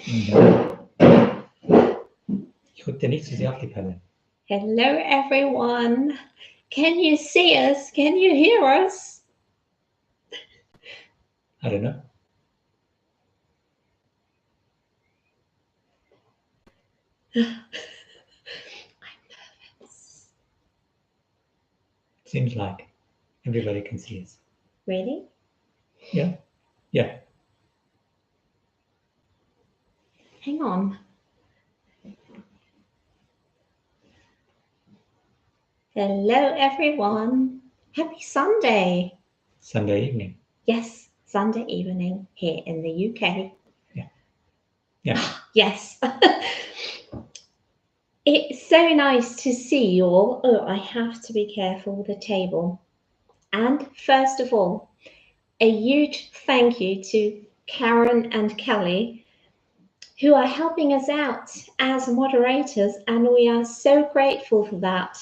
Ich rück dir nicht zu sehr auf die Pelle. Hello, everyone. Can you see us? Can you hear us? I don't know. I'm nervous. Seems like everybody can see us. Really? Yeah. Yeah. Hang on. Hello, everyone. Happy Sunday. Sunday evening. Yes, Sunday evening here in the UK. Yeah. Yeah. Yes. It's so nice to see you all. Oh, I have to be careful with the table. And first of all, a huge thank you to Karen and Kelly, who are helping us out as moderators, and we are so grateful for that.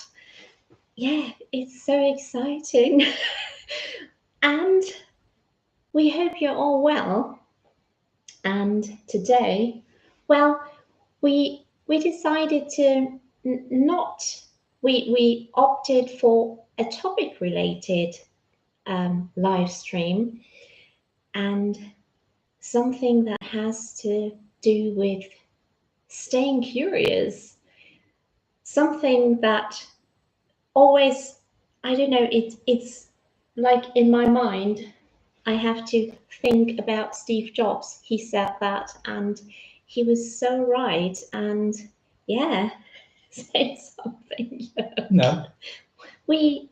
Yeah, it's so exciting. And we hope you're all well. And today, well, we decided to we opted for a topic related live stream, and something that has to do with staying curious, something that always, I don't know, it's like in my mind I have to think about Steve Jobs. He said that, and he was so right. And yeah, say something. No. We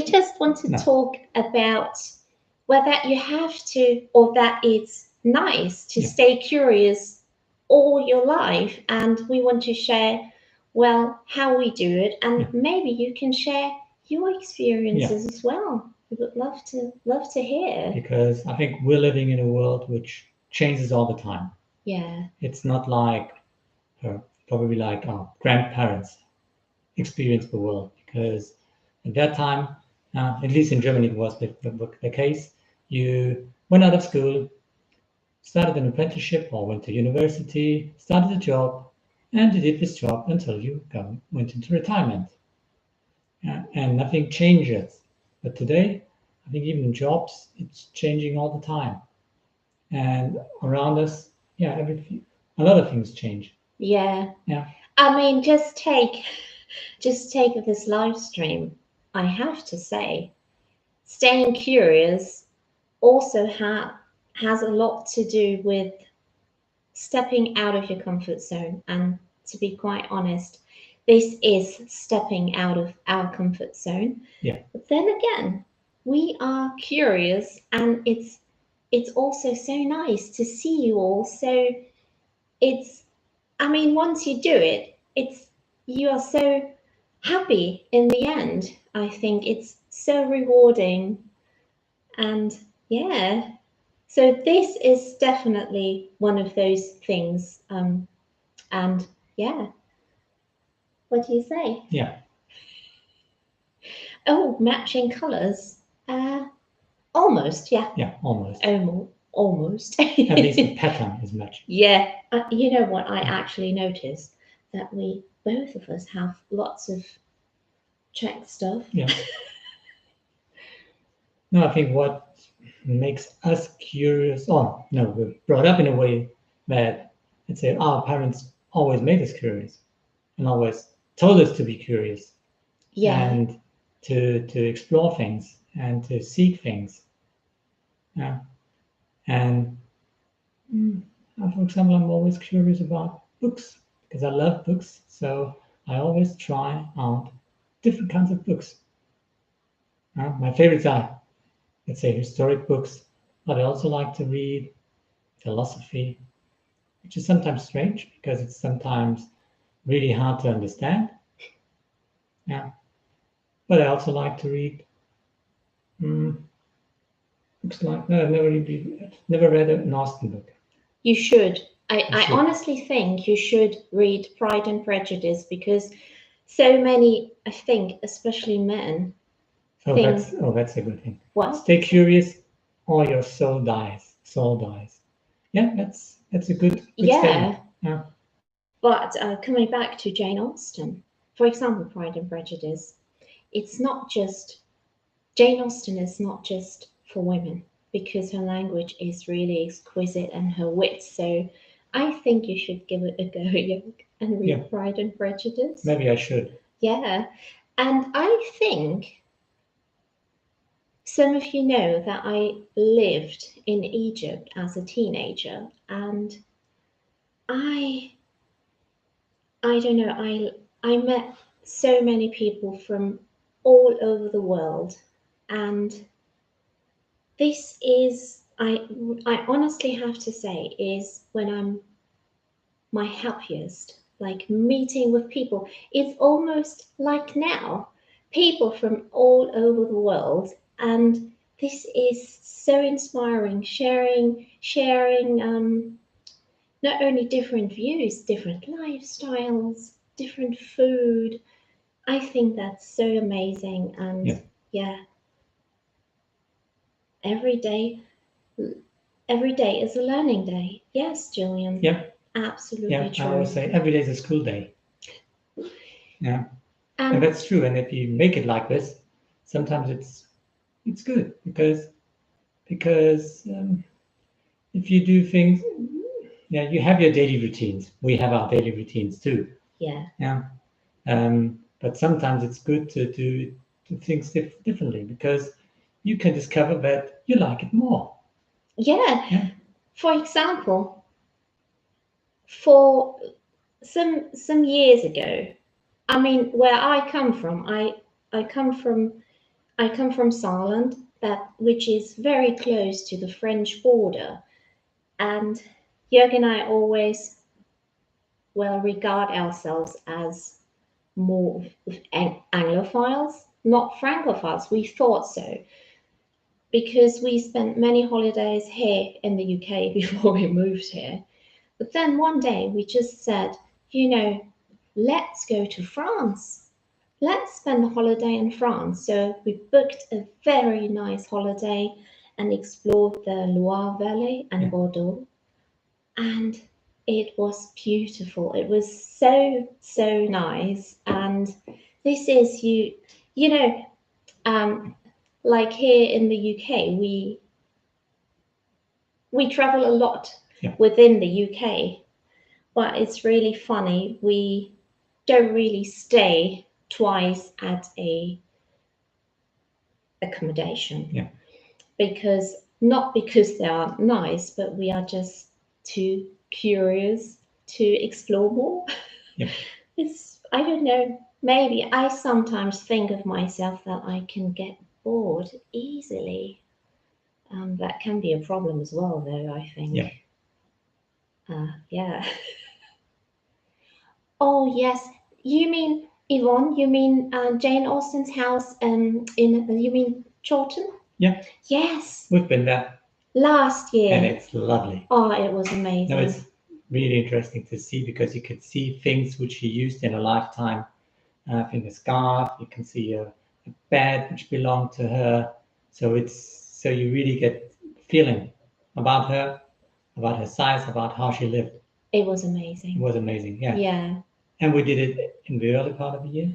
just want to talk about whether you have to, or that it's nice to stay curious all your life. And we want to share, well, how we do it, and maybe you can share your experiences as well. We would love to hear. Because I think we're living in a world which changes all the time. Yeah. It's not like probably like our grandparents experienced the world, because at that time, at least in Germany, it was the case. You went out of school, started an apprenticeship, or went to university, started a job, and you did this job until you went into retirement. And nothing changes. But today, I think even in jobs, it's changing all the time. And around us, a lot of things change. Yeah. Yeah. I mean, just take this live stream. I have to say, staying curious also has a lot to do with stepping out of your comfort zone. And to be quite honest, this is stepping out of our comfort zone. Yeah. But then again, we are curious, and it's also so nice to see you all. So I mean, once you do it, you are so happy in the end. I think it's so rewarding. And yeah, so this is definitely one of those things. And yeah, what do you say? Yeah. Oh, matching colors. Almost, yeah. Yeah, almost. Almost. At least the pattern is matching. Yeah. You know what? I actually noticed that we both of us have lots of Czech stuff. Yeah. No, I think what makes us curious, we're brought up in a way that, let's say, our parents always made us curious and always told us to be curious. Yeah. And to explore things and to seek things. Yeah. And for example, I'm always curious about books because I love books. So I always try out different kinds of books. My favorites are, let's say, historic books, but I also like to read philosophy, which is sometimes strange because it's sometimes really hard to understand. Yeah. But I also like to read books like, no, I've never read an Austen book. You should. I honestly think you should read Pride and Prejudice, because so many, I think, especially men. That's a good thing. What? Stay curious or your soul dies. Soul dies. Yeah, that's a good Yeah. statement. Yeah. But coming back to Jane Austen, for example, Pride and Prejudice, it's not just, Jane Austen is not just for women because her language is really exquisite and her wit. So I think you should give it a go, Jörg, and read Yeah. Pride and Prejudice. Maybe I should. Yeah. And I think some of you know that I lived in Egypt as a teenager, and I don't know, I met so many people from all over the world, and this is, I honestly have to say, is when I'm my happiest, like meeting with people. It's almost like now, people from all over the world, and this is so inspiring, sharing not only different views, different lifestyles, different food. I think that's so amazing, and Yeah. yeah, every day every day is a learning day. Yes, Julian. Yeah. Absolutely Yeah. true. I always say every day is a school day. Yeah. And And that's true. And if you make it like this, sometimes it's good because if you do things, yeah, you have your daily routines. We have our daily routines too. yeah, Yeah. But sometimes it's good to do things differently because you can discover that you like it more. yeah. Yeah. For example, for some years ago, I mean, where I come from, I come from I come from Saarland, that which is very close to the French border, and Jörg and I always regard ourselves as more Anglophiles, not Francophiles. We thought so because we spent many holidays here in the UK before we moved here. But then one day we just said, let's go to France. Let's spend a holiday in France. So we booked a very nice holiday and explored the Loire Valley and Yeah. Bordeaux. And it was beautiful. It was so, so nice. And this is like here in the UK, we travel a lot Yeah. within the UK, but it's really funny. We don't really stay twice at a accommodation. Yeah. Not because they are nice, but we are just too curious to explore more. Yeah. I don't know, maybe I sometimes think of myself that I can get bored easily. That can be a problem as well, though, I think. Yeah. Yeah. Oh, yes. You mean, Yvonne, you mean Jane Austen's house you mean Chawton? Yeah. Yes. We've been there. Last year. And it's lovely. Oh, it was amazing. No, it's really interesting to see because you could see things which she used in a lifetime. I think a scarf, you can see a bed which belonged to her. So you really get feeling about her size, about how she lived. It was amazing. It was amazing, yeah. Yeah. And we did it in the early part of the year.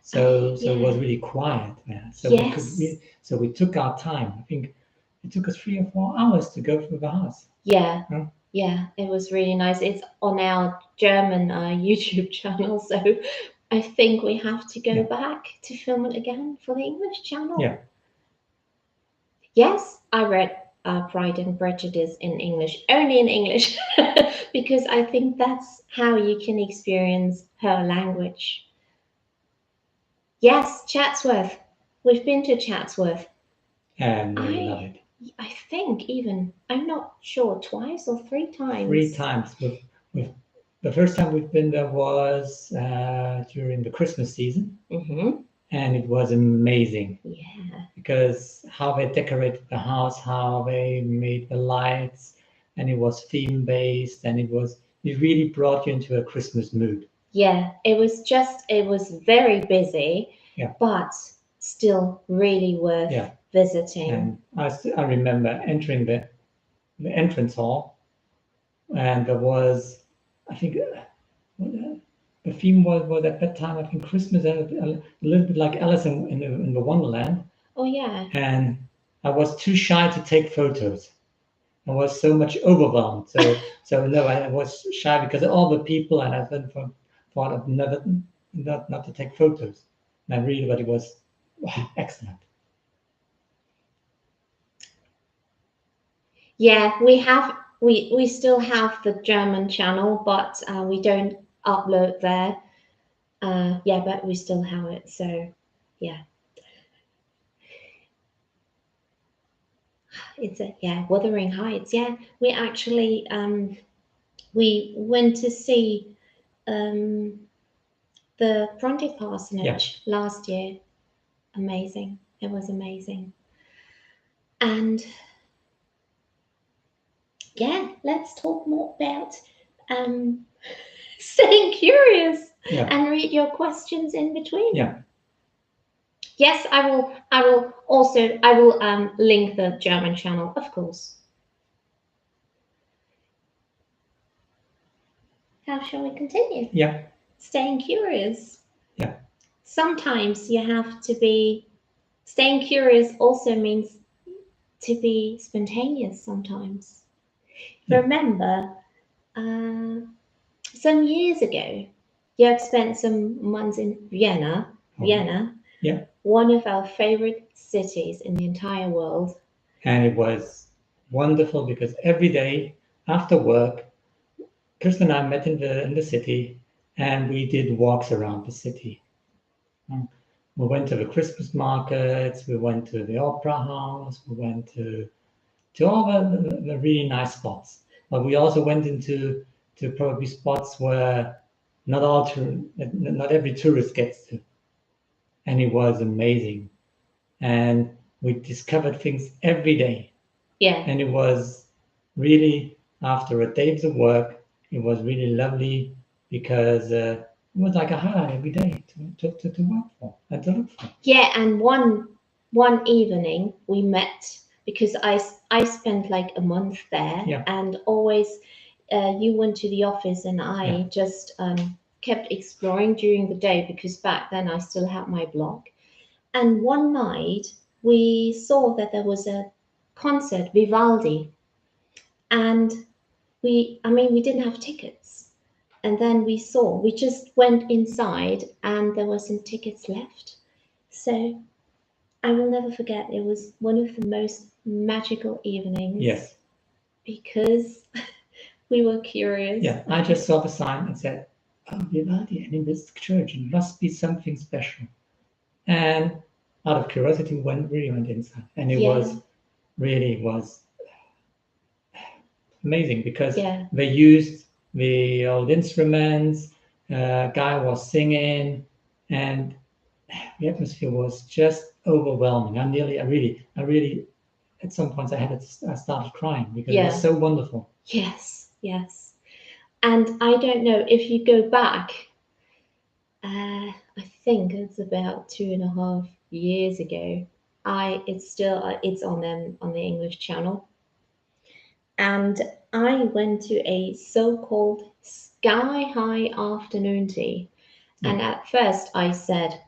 So it was really quiet there. So we took our time. I think it took us 3 or 4 hours to go through the house. Yeah. Yeah. Yeah, it was really nice. It's on our German YouTube channel, so I think we have to go back to film it again for the English channel. Yeah. Yes, I read Pride and Prejudice in English, only in English, because I think that's how you can experience her language. Yes, Chatsworth. We've been to Chatsworth. And we love it. I think even, I'm not sure, twice or 3 times. 3 times. With the first time we've been there was during the Christmas season. Mm-hmm. And it was amazing. Yeah. Because how they decorated the house, how they made the lights, and it was theme based, and it really brought you into a Christmas mood. Yeah, it was very busy, but still really worth visiting. And I remember entering the entrance hall, and there was, I think, the theme was at that time, I think, Christmas, and a little bit like Alice in the Wonderland. Oh yeah. And I was too shy to take photos. I was so much overwhelmed. So no, I was shy because of all the people, and I thought of never not to take photos. And I really, but it was excellent. Yeah, we still have the German channel, but we don't upload there. Yeah, but we still have it. So yeah, it's a Wuthering Heights. Yeah, we actually we went to see the Bronte Parsonage last year. Amazing. It was amazing. And yeah, let's talk more about staying curious and read your questions in between. Yeah. Yes, I will also link the German channel, of course. How shall we continue? Yeah. Staying curious. Yeah. Sometimes you have to be, staying curious also means to be spontaneous sometimes. Yeah. Remember, some years ago, you had spent some months in Vienna. Yeah. One of our favorite cities in the entire world. And it was wonderful because every day after work, Kirsten and I met in the city, and we did walks around the city. We went to the Christmas markets, we went to the opera house, we went to all the really nice spots. But we also went into probably spots where not every tourist gets to. And it was amazing. And we discovered things every day. Yeah. And it was really, after a day of work, it was really lovely because it was like a highlight every day to work for and to look for. Yeah, and one evening we met because I spent like a month there, and always you went to the office and I just kept exploring during the day because back then I still had my blog. And one night we saw that there was a concert, Vivaldi, and we didn't have tickets. And then we just went inside and there were some tickets left. So I will never forget, it was one of the most magical evenings. Yes. Because we were curious. Yeah, I just saw the sign and said, "Oh, Vivaldi, and in this church, it must be something special." And out of curiosity, we went inside, and it was amazing because they used the old instruments. Guy was singing, and the atmosphere was just overwhelming. I really, at some points, I started crying because it was so wonderful. Yes, yes. And I don't know if you go back. I think it's about 2.5 years ago. It's on the English channel, and I went to a so-called sky-high afternoon tea. And at first I said,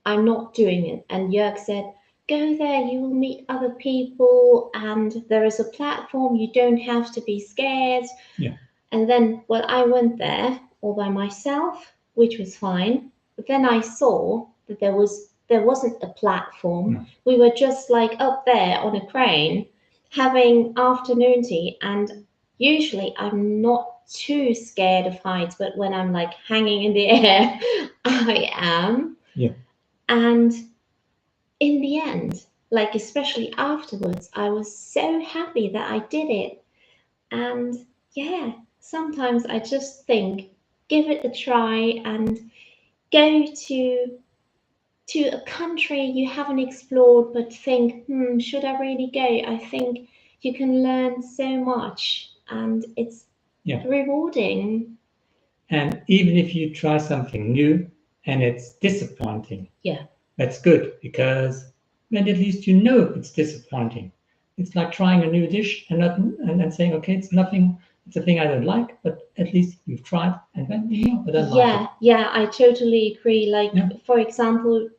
I'm not doing it. And Jörg said, go there, you will meet other people, and there is a platform, you don't have to be scared. Yeah. And then, I went there all by myself, which was fine. But then I saw that there wasn't a platform. No. We were just like up there on a crane having afternoon tea. And usually I'm not too scared of heights, but when I'm like hanging in the air, I am. Yeah. And in the end, like especially afterwards, I was so happy that I did it. And yeah, sometimes I just think, give it a try and go to a country you haven't explored, but think, should I really go? I think you can learn so much, and it's rewarding. And even if you try something new and it's disappointing, that's good, because then at least you know it's disappointing. It's like trying a new dish and saying, okay, it's nothing it's a thing I don't like, but at least you've tried, and then I don't like it. Yeah, I totally agree. Like, for example,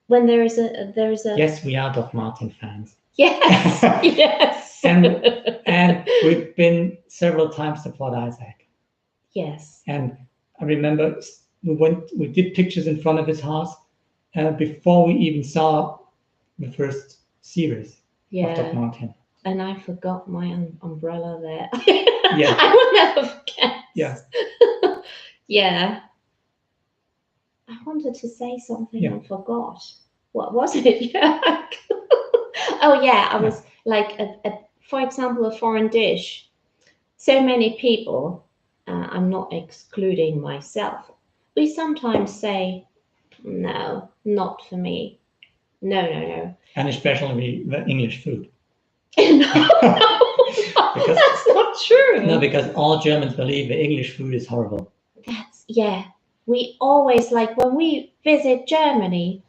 when there is a Yes, we are Doc Martin fans. Yes, yes. and we've been several times to Port Isaac. Yes. And I remember we did pictures in front of his house before we even saw the first series of Doc Martin. And I forgot my umbrella there. Yeah. I would never guess. Yeah. Yeah. I wanted to say something and forgot. What was it? Oh yeah, I was like, for example, a foreign dish. So many people, I'm not excluding myself, we sometimes say, no, not for me. No. And especially the English food. No, because that's not true. No, because all Germans believe the English food is horrible. We always, like, when we visit Germany,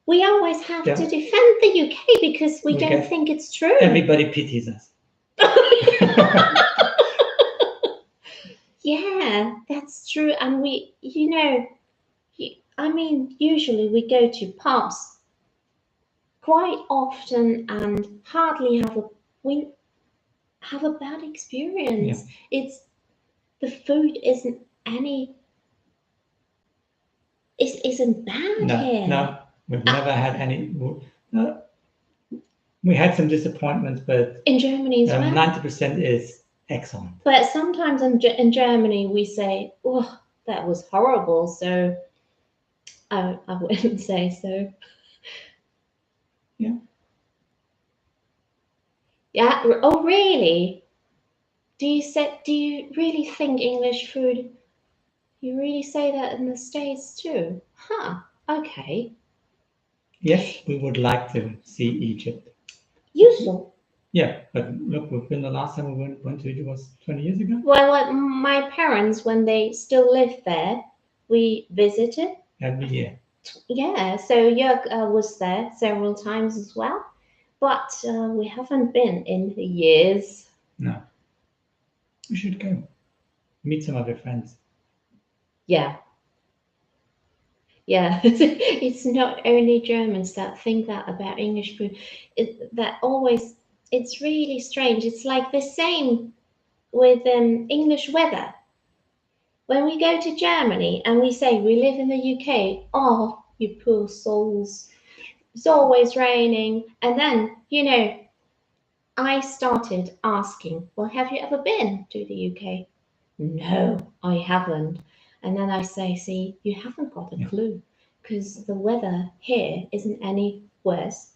we always have to defend the UK because we don't think it's true. Everybody pities us. Yeah, that's true. And we, usually we go to pubs quite often and hardly we have a bad experience. The food isn't bad here. No, we've never had any. We had some disappointments, but in Germany as well, 90% is excellent. But sometimes in Germany we say, "Oh, that was horrible," so I wouldn't say so. Yeah. Yeah. Oh, really? Do you really think English food? You really say that in the States too? Huh. Okay. Yes, we would like to see Egypt. Useful. Yeah, but look, the last time we went to Egypt was 20 years ago. Well, my parents, when they still lived there, we visited. Every year. Yeah, so Jörg was there several times as well, but we haven't been in years. No. We should go. Meet some of your friends. Yeah. Yeah, it's not only Germans that think that about English food. It's really strange. It's like the same with English weather. When we go to Germany and we say we live in the UK, oh, you poor souls, it's always raining. And then, I started asking, well, have you ever been to the UK? No, I haven't. And then I say, see, you haven't got a clue because the weather here isn't any worse.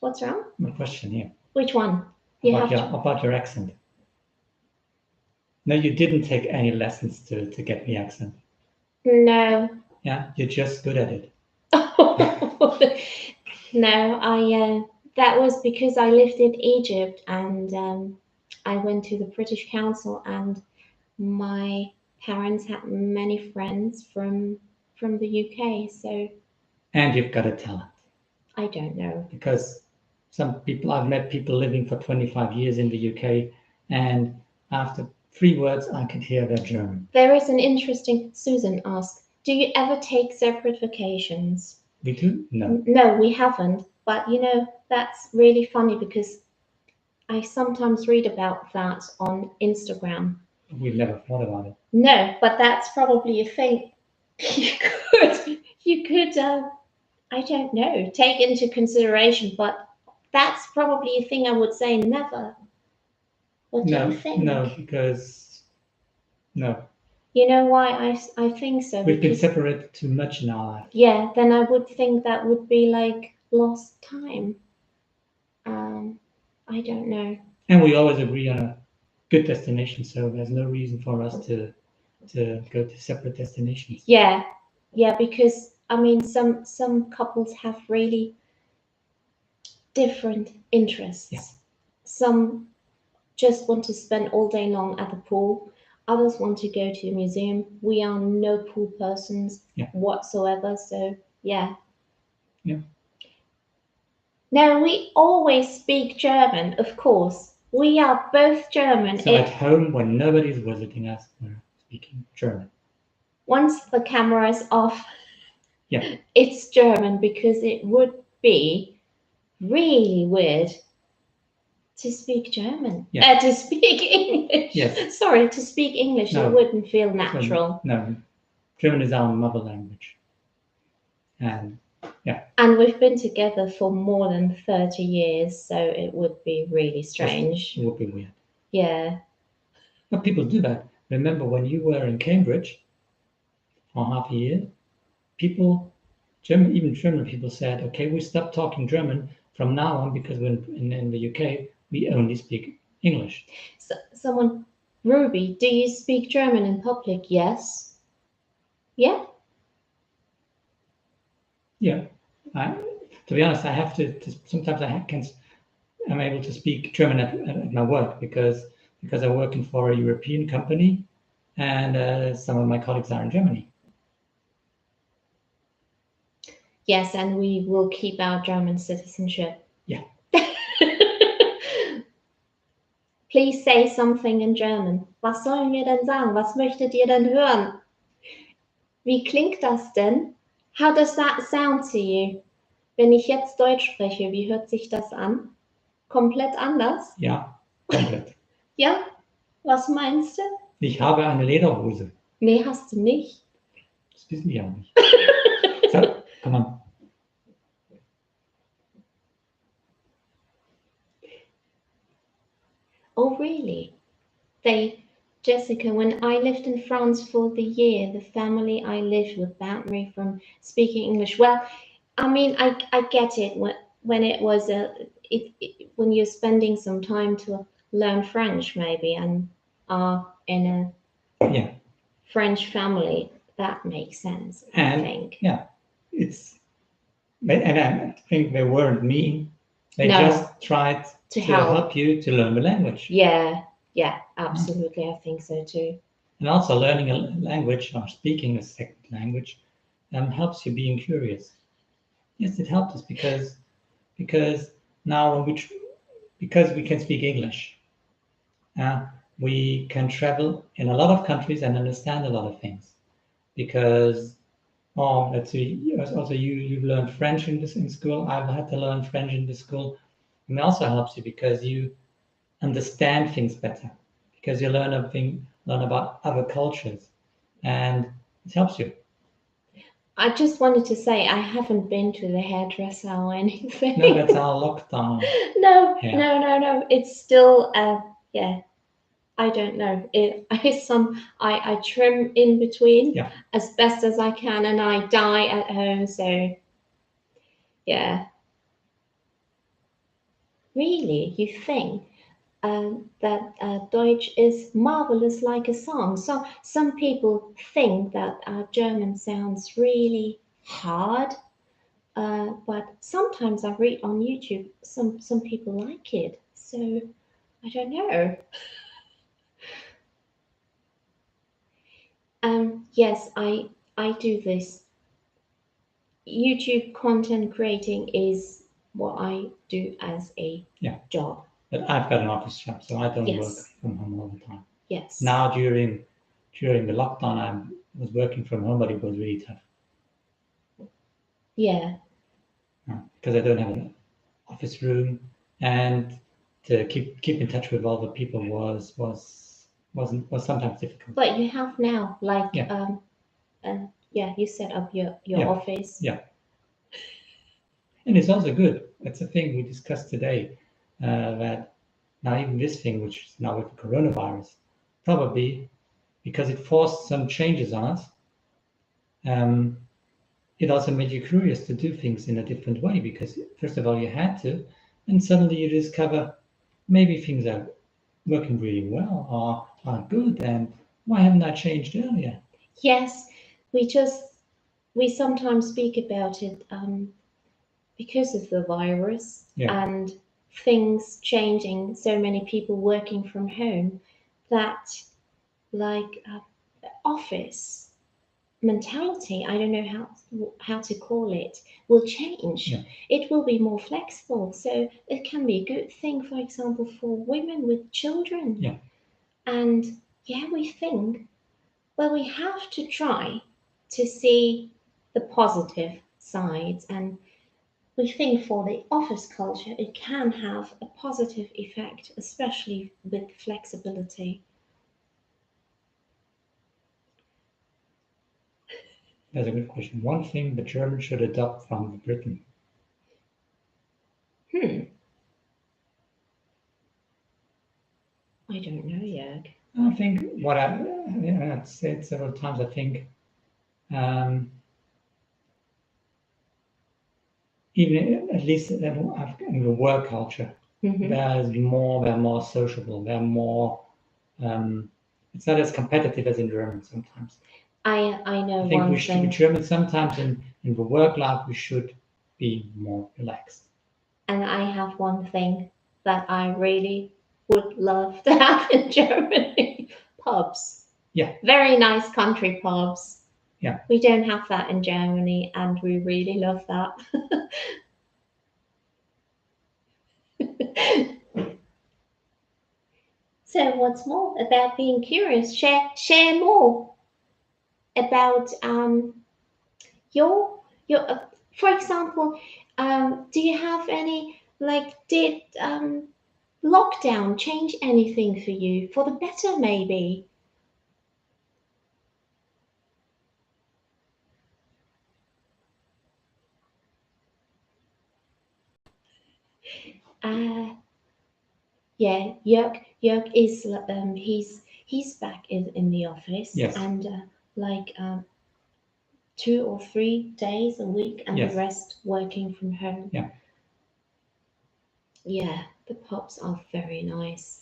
What's wrong? My question here. Which one? About your accent. No, you didn't take any lessons to get the accent. No. Yeah, you're just good at it. No, that was because I lived in Egypt and I went to the British Council and my parents had many friends from the UK, so. And you've got a talent. I don't know. Because I've met people living for 25 years in the UK, and after 3 words, I could hear they're German. There is an interesting, Susan asked, do you ever take separate vacations? We do? No. No, we haven't. But that's really funny because I sometimes read about that on Instagram. We've never thought about it. No, but that's probably a thing you could I don't know, take into consideration, but that's probably a thing I would say never. What do you think? No, because no. You know why I think so? We've been separated too much in our life. Yeah, then I would think that would be like lost time. I don't know. And we always agree on a good destination, so there's no reason for us to go to separate destinations. Yeah, because some couples have really different interests. Yeah. Some just want to spend all day long at the pool. Others want to go to a museum. We are no pool persons whatsoever, so yeah. Yeah. Now, we always speak German, of course, We are both German. So at home, when nobody's visiting us, we're speaking German. Once the camera is off, Yeah. it's German, because it would be really weird to speak German. Yeah. To speak English. Yes. Sorry, to speak English. No. It wouldn't feel natural. No, German is our mother language. And yeah. And we've been together for more than 30 years, so it would be really strange. It would be weird. Yeah. But people do that. Remember when you were in Cambridge for half a year, even German people said, okay, we stopped talking German from now on, because when in the UK, we only speak English. So, someone, Ruby, do you speak German in public? Yes. Yeah? Yeah. To be honest, I have to sometimes I'm able to speak German at my work, because I'm working for a European company, and some of my colleagues are in Germany. Yes, and we will keep our German citizenship. Yeah. Please say something in German. Was sollen wir denn sagen? Was möchtet ihr denn hören? Wie klingt das denn? How does that sound to you? Wenn ich jetzt Deutsch spreche, wie hört sich das an? Komplett anders? Ja, komplett. Ja? Was meinst du? Ich habe eine Lederhose. Nee, hast du nicht. Das wissen die auch nicht. So, come on. Oh, really? Jessica, when I lived in France for the year, the family I lived with banned me from speaking English. Well, I mean, I get it when it was when you're spending some time to learn French, maybe, and are in a French family, that makes sense. I think. Yeah, and I think they weren't mean. They just tried to help you to learn the language. Yeah, absolutely. I think so too. And also learning a language or speaking a second language helps you being curious. Yes, it helps us because now because we can speak English, we can travel in a lot of countries and understand a lot of things. Because let's see, also you've learned French in school. I've had to learn French in the school. And it also helps you because you understand things better, because you learn about other cultures, and it helps you. I just wanted to say I haven't been to the hairdresser or anything. No, that's our lockdown. No. It's still yeah. I don't know. I trim in between as best as I can, and I dye at home. So yeah. Really, you think that Deutsch is marvelous like a song? So some people think that German sounds really hard. But sometimes I read on YouTube, some people like it. So I don't know. Yes, I do this. YouTube content creating is what I do as a job. But I've got an office job, so I don't work from home all the time. Yes. Now during the lockdown, I was working from home, but it was really tough. Yeah. Because I don't have an office room, and to keep in touch with all the people was sometimes difficult. But you have now, like you set up your office. Yeah. And it's also good. That's the thing we discussed today, that now even this thing, which is now with the coronavirus, probably because it forced some changes on us, it also made you curious to do things in a different way, because first of all you had to, and suddenly you discover maybe things are working really well or are good, and why haven't I changed earlier? Yes, we sometimes speak about it because of the virus and things changing, so many people working from home, that like office mentality, I don't know how to call it, will change. Yeah. It will be more flexible. So it can be a good thing, for example, for women with children. Yeah. And yeah, we think, well, we have to try to see the positive sides. And we think for the office culture, it can have a positive effect, especially with flexibility. That's a good question. One thing the Germans should adopt from Britain. Hmm. I don't know, Jörg. I think I've said several times. I think um, even at least in the work culture, Mhm. they're more sociable. They're more. It's not as competitive as in Germany sometimes. I know I think one we should be thing, German sometimes in the work life. We should be more relaxed. and I have one thing that I really would love to have in Germany. Pubs. Yeah. Very nice country pubs. Yeah. We don't have that in Germany, and we really love that. So, what's more about being curious? Share more about your. For example, do you have any like did lockdown change anything for you for the better? Maybe. Uh, yeah, Jörg is he's back in the office, Yes. and like 2 or 3 days a week, and Yes. the rest working from home. Yeah. Yeah, the pubs are very nice.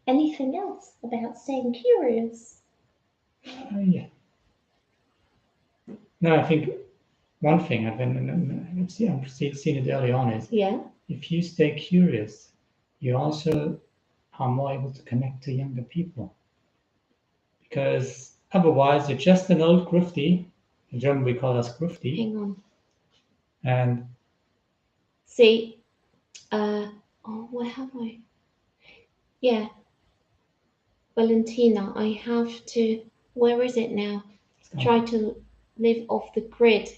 Anything else about staying curious? Yeah. No, I think one thing I've seen it early on is Yeah. if you stay curious, you also are more able to connect to younger people because otherwise you're just an old grufty. In German, we call us grufty, Hang on. and See, oh, where have I? Yeah, Valentina, I have to. Where is it now? Try to live off the grid.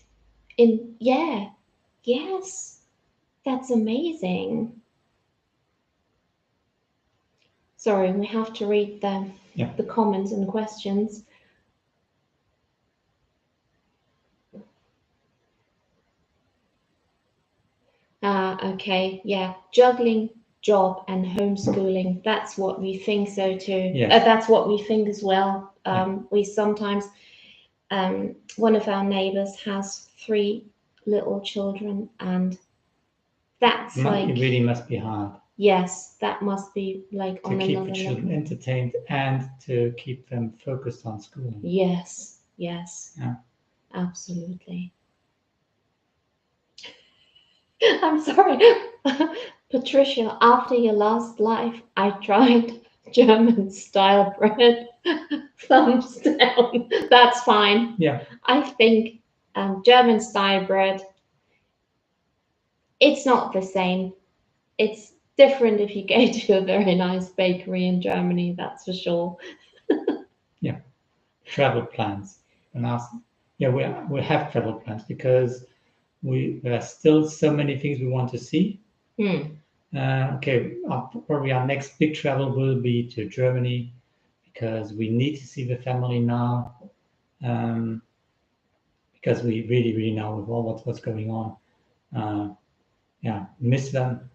Yeah, yes, that's amazing. Sorry, we have to read the comments and questions. Okay, yeah, juggling job and homeschooling. That's what we think so too. Yes. That's what we think as well. Yeah. We sometimes, one of our neighbors has 3 little children, and that's it like, really must be hard yes, that must be like to on keep another the children level. entertained and to keep them focused on schooling. Yes, yes, Yeah. absolutely. I'm sorry. Patricia, after your last life, I tried German style bread. Thumbs down. That's fine. Yeah. I think German style bread, it's not the same. It's different if you go to a very nice bakery in Germany, that's for sure. Yeah. Travel plans. And ask, yeah, we have travel plans because there are still so many things we want to see. Okay, probably our next big travel will be to Germany because we need to see the family now, because we really, really know with all what's going on. Yeah, miss them.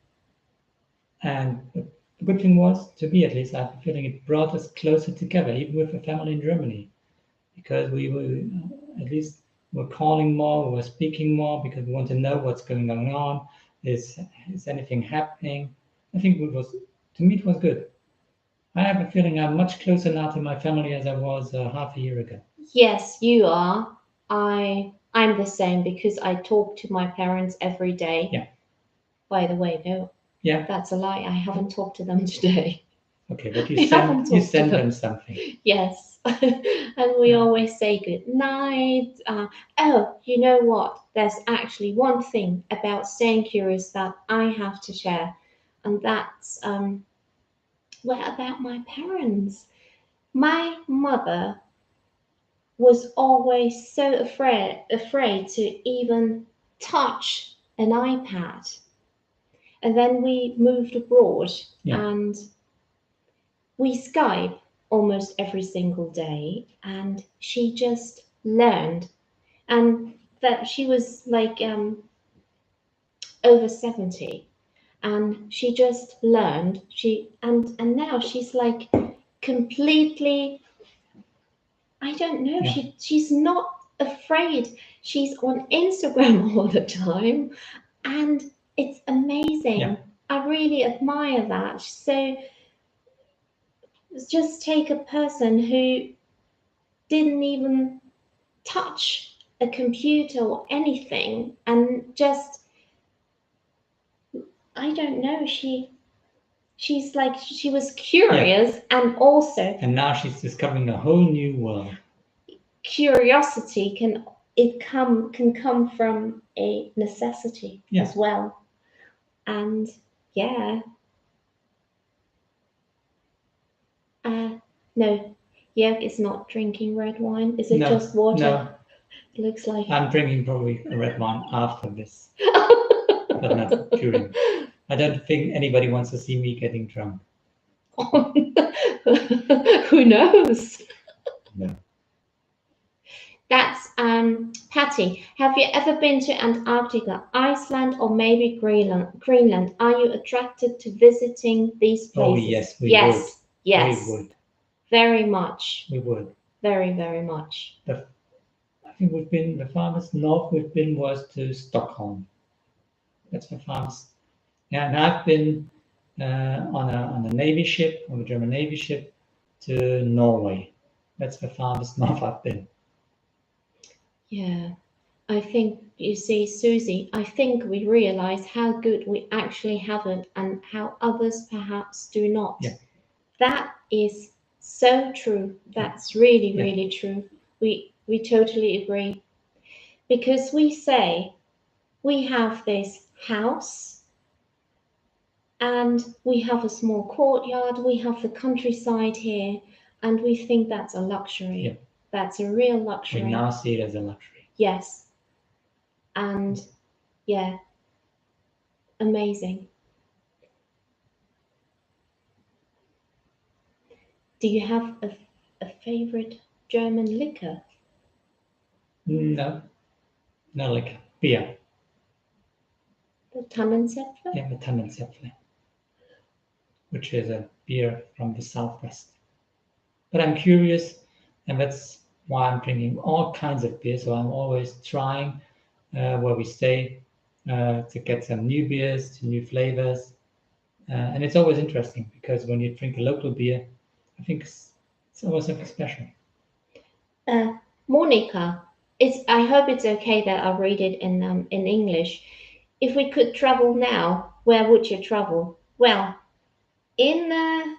And the good thing was, to me at least, I have a feeling it brought us closer together, even with the family in Germany, because we were at least we're calling more, we're speaking more because we want to know what's going on. Is anything happening? I think it was, to me, it was good. I have a feeling I'm much closer now to my family as I was half a year ago. Yes, you are. I'm the same because I talk to my parents every day. Yeah. By the way, no, Yeah. that's a lie. I haven't talked to them today. Okay, but We haven't you talked send about- them something. Yes, and we always say good night. Oh, you know what? There's actually one thing about staying curious that I have to share, and that's well, about my parents. My mother was always so afraid to even touch an iPad. And then we moved abroad, Yeah. and we Skype almost every single day, and she just learned. And that she was like over 70, and she just learned. And now she's like completely, I don't know, Yeah. she's not afraid. She's on Instagram all the time, and it's amazing. Yeah. I really admire that. So just take a person who didn't even touch a computer or anything, and just, I don't know, she's like, she was curious, and also And now she's discovering a whole new world. curiosity can come from a necessity Yeah. as well. And yeah, no, Jörg is not drinking red wine. Is it No, just water? no. It looks like. I'm drinking probably a red wine after this, but not during. I don't think anybody wants to see me getting drunk. Who knows? No. That's Patty. Have you ever been to Antarctica, Iceland, or maybe Greenland? Are you attracted to visiting these Oh, places? yes, we yes, would. yes, We would. very much, We would. very, very much. I think the farthest north we've been was to Stockholm. That's the farthest. Yeah, and I've been on a Navy ship, on a German Navy ship, to Norway. That's the farthest north I've been. Yeah, I think, you see, Susie, I think we realize how good we actually have it and how others perhaps do not. Yeah. That is so true. That's really, Yeah. really true. We totally agree. Because we say we have this house and we have a small courtyard, we have the countryside here, and we think that's a luxury. Yeah. That's a real We luxury. now see it as a luxury. Yes. And yeah, amazing. Do you have a favorite German liquor? No, not like beer. The Tannenzäpfle? Yeah, the Tannenzäpfle, which is a beer from the southwest. But I'm curious, and that's why I'm drinking all kinds of beer. So I'm always trying where we stay to get some new beers, to new flavors. And it's always interesting because when you drink a local beer, I think it's always something special. Monica, I hope it's okay that I read it in English. If we could travel now, where would you travel? Well, in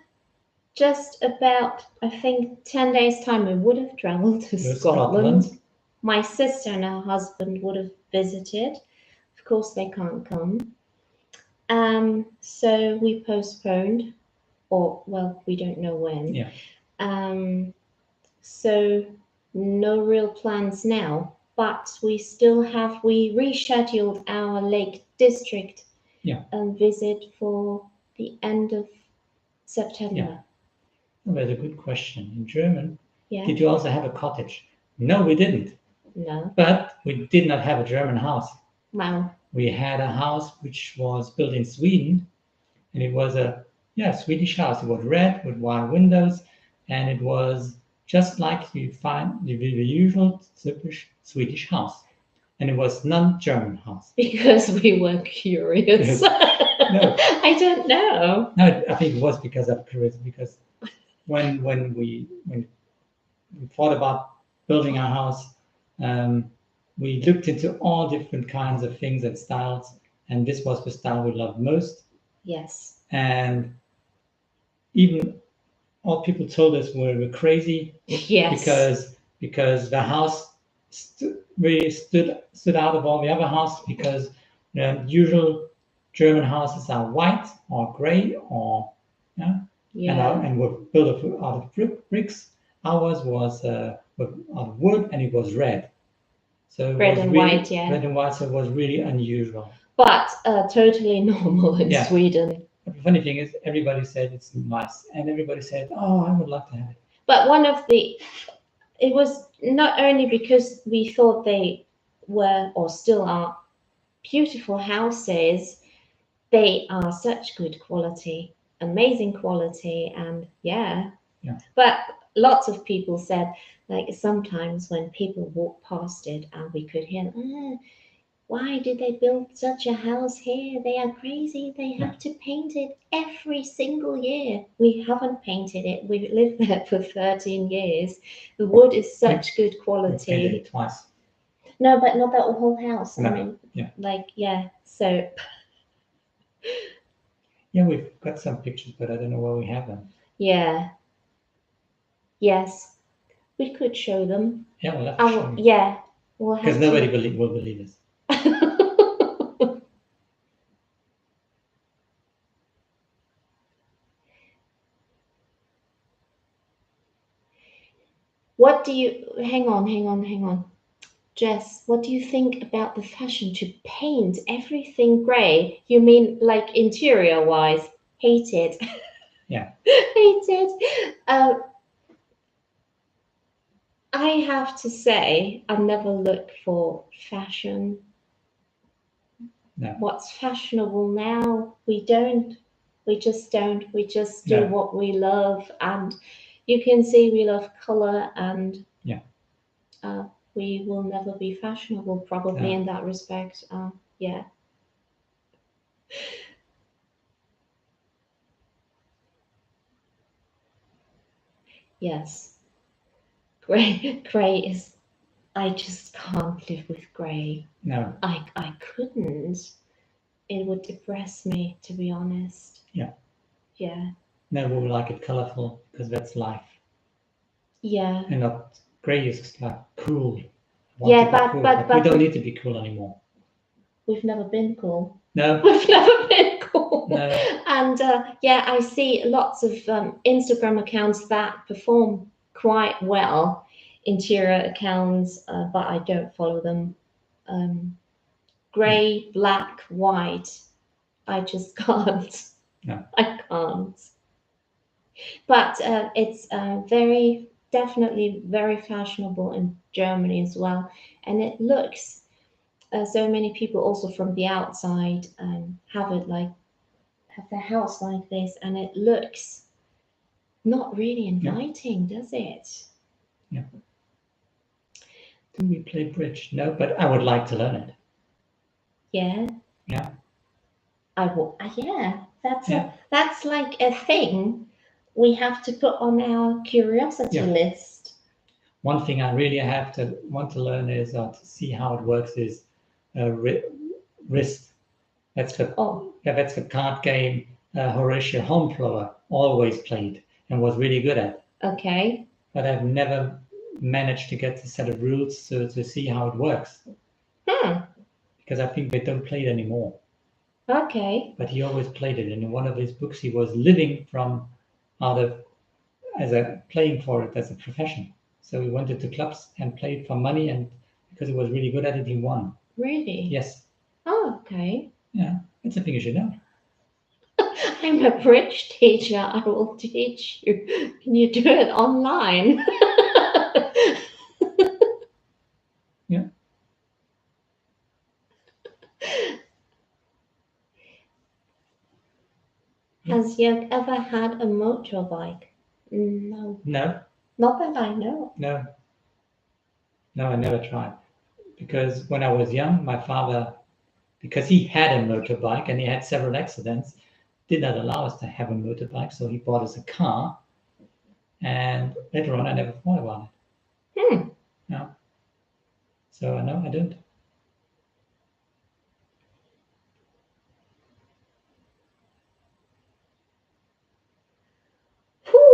just about, I think, 10 days' time, we would have traveled to Scotland. My sister and her husband would have visited. Of course, they can't come. So we postponed, or well, we don't know when. Yeah. So no real plans now, but we rescheduled our Lake District visit for the end of September. Yeah. Oh, that's a good question. In German, Yeah. did you also have a cottage? No, we didn't. No. But we did not have a German house. Wow. We had a house which was built in Sweden, and it was a Swedish house. It was red with wide windows, and it was just like you find the usual typical Swedish house, and it was non-German house. Because we were curious. No, I don't know. No, I think it was because I'm curious. Because when we thought about building our house, we looked into all different kinds of things and styles, and this was the style we loved most. Yes. And even all people told us we're crazy Yes. because the house really stood out of all the other houses because usual German houses are white or gray or yeah, Yeah. and were built out of bricks. Ours was out of wood and it was red. So it Red was and really white, yeah. red and white. So it was really unusual. But totally normal in Yeah. Sweden. But the funny thing is, everybody said it's nice, and everybody said, "Oh, I would like to have it." But it was not only because we thought they were or still are beautiful houses, they are such good quality, amazing quality, and yeah. Yeah. But lots of people said, like sometimes when people walk past it and we could hear, why did they build such a house here? They are crazy. They have to paint it every single year. We haven't painted it. We've lived there for 13 years. The wood is such good We painted quality. it twice. No, but not that whole house. No. I mean, Yeah. like, yeah. So, Yeah, we've got some pictures, but I don't know where we have them. yeah. Yes. We could show them. Yeah, we'll have to show them. Yeah. We'll have Because to. nobody will believe us. What do you, hang on. Jess, what do you think about the fashion to paint everything grey? You mean like interior wise? Hate it. Yeah. Hate it. I have to say, I never look for fashion. No. What's fashionable now? We don't. We just don't. We just do No. what we love. And you can see we love colour and Yeah. We will never be fashionable probably No. in that respect. Yeah. Yes. Grey is, I just can't live with grey. No. I couldn't. It would depress me, to be honest. Yeah. Yeah. No, we like it colorful because that's life. Yeah. And not grey is just like cool. Yeah, cool, but we don't need to be cool anymore. We've never been cool. No. We've never been cool. No. And yeah, I see lots of Instagram accounts that perform quite well, interior accounts, but I don't follow them. Grey, black, white. I just can't. No. I can't. But it's definitely very fashionable in Germany as well. And it looks, so many people also from the outside have their house like this, and it looks not really inviting, does it? Yeah. Do we play bridge? No, but I would like to learn it. Yeah. Yeah. I will. Yeah, Yeah. that's like a thing we have to put on our curiosity list. One thing I really want to learn is to see how it works is wrist. That's the card game Horatio Hornblower always played and was really good at. Okay. But I've never managed to get the set of rules to see how it works. Because I think they don't play it anymore. Okay. But he always played it, and in one of his books, he was living playing for it as a profession. So he went into clubs and played for money, and because he was really good at it, he won. Really? Yes. Oh, okay. Yeah, that's a thing you should know. I'm a bridge teacher. I will teach you. Can you do it online? Yeah. Has Jörg ever had a motorbike? No. No. Not that I know. No. No, I never tried. Because when I was young, my father, because he had a motorbike and he had several accidents, did not allow us to have a motorbike. So he bought us a car. And later on, I never thought about it. No. So no, I don't.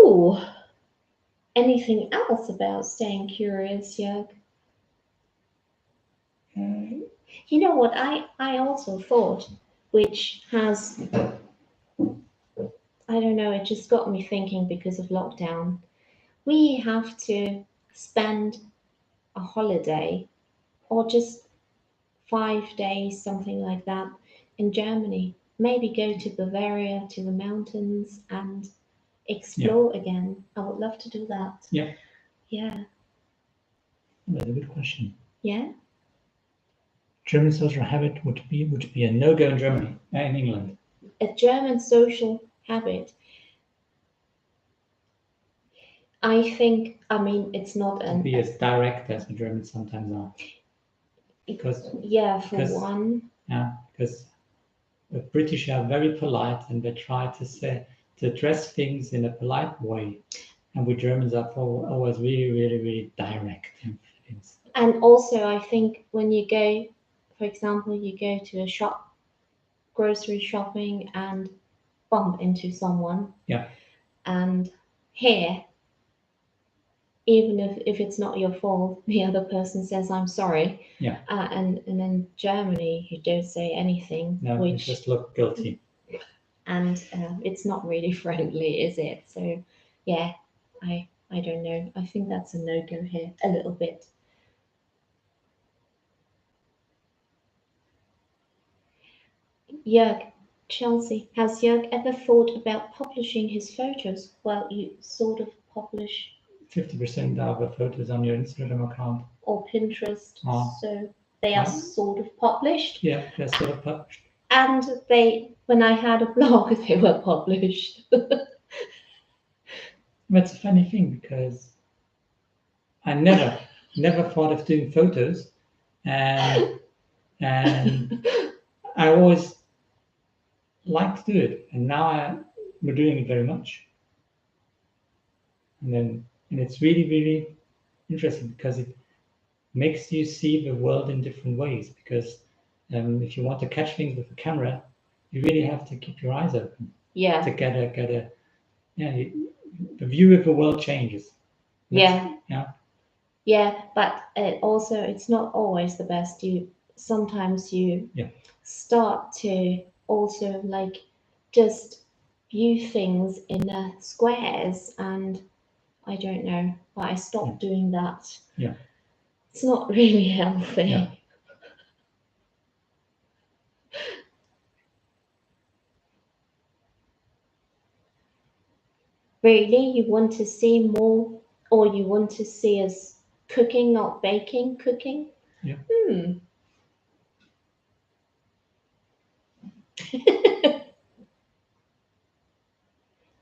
Ooh, anything else about staying curious, Jörg? You know what I also thought, which has, I don't know, it just got me thinking because of lockdown. We have to spend a holiday or just 5 days, something like that, in Germany. Maybe go to Bavaria, to the mountains, and explore again. I would love to do that. Yeah. Yeah. That's a good question. Yeah. German social habit would be a no-go in Germany, in England. A German social habit. I think, I mean, it's not To be as direct as the Germans sometimes are. Because one. Yeah, because the British are very polite and they try to address things in a polite way, and we Germans are always really, really, really direct in things. And also, I think when you go, for example, you go to a shop, grocery shopping, and bump into someone. Yeah. And here, even if it's not your fault, the other person says, "I'm sorry." Yeah. And in Germany, you don't say anything. No, you just look guilty. And it's not really friendly, is it? So, yeah, I don't know. I think that's a no-go here, a little bit. Jörg, Chelsea, has Jörg ever thought about publishing his photos? Well, you sort of publish 50% of the photos on your Instagram account or Pinterest, Oh. so they are sort of published. Yeah, they're sort of published. And when I had a blog, they were published. That's a funny thing because I never thought of doing photos, and I always liked to do it, and now we're doing it very much. And it's really, really interesting because it makes you see the world in different ways. Because if you want to catch things with a camera, you really have to keep your eyes open. Yeah. To get a the view of the world changes. Yeah. Yeah. Yeah, but also it's not always the best. Sometimes you start to also like just view things in squares, and I don't know, but I stopped doing that. Yeah. It's not really healthy. Yeah. Really, you want to see more, or you want to see us cooking, not baking, cooking? Yeah.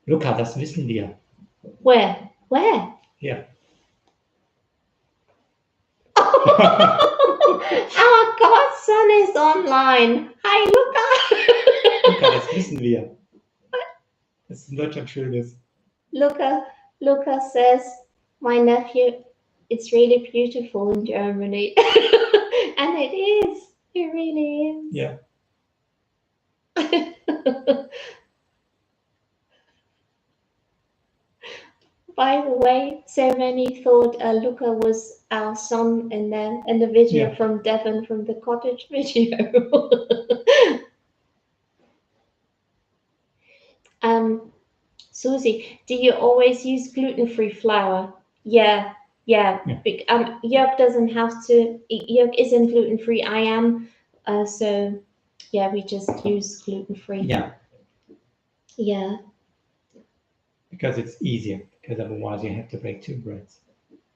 Luca, das wissen wir. Where? Yeah. Our godson is online. Hi, Luca. Luca, das wissen wir. Das ist in Deutschland schön ist. Luca says, my nephew, it's really beautiful in Germany. And it is. It really is. Yeah. By the way, so many thought Luca was our son in the video from Devon, from the cottage video. Susie, do you always use gluten-free flour? Yeah. Jörg doesn't have to. Jörg isn't gluten-free. I am. So yeah, we just use gluten-free. Yeah. Yeah. Because it's easier. Because otherwise you have to bake two breads.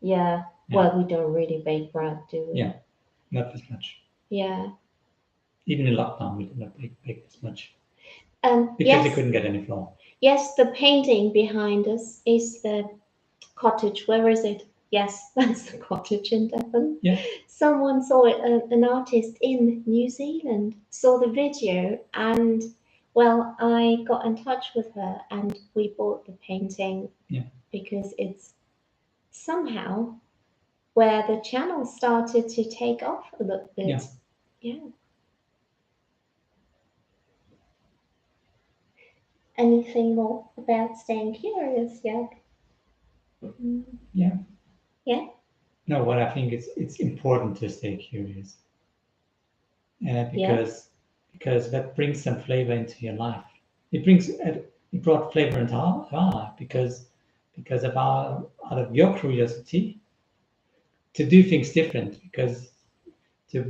Yeah. Well, we don't really bake bread, do we? Yeah. Not as much. Yeah. Even in lockdown, we did not bake as much. Because you couldn't get any flour. Yes, the painting behind us is the cottage. Where is it? Yes, that's the cottage in Devon. Yeah. Someone saw it, an artist in New Zealand saw the video, and well, I got in touch with her and we bought the painting. Yeah. Because it's somehow where the channel started to take off a little bit. Yeah. Anything more about staying curious, Jörg? Yeah. Yeah. No, what I think it's important to stay curious, Yeah. because that brings some flavor into your life. It brought flavor into our life because of our out of your curiosity to do things different because you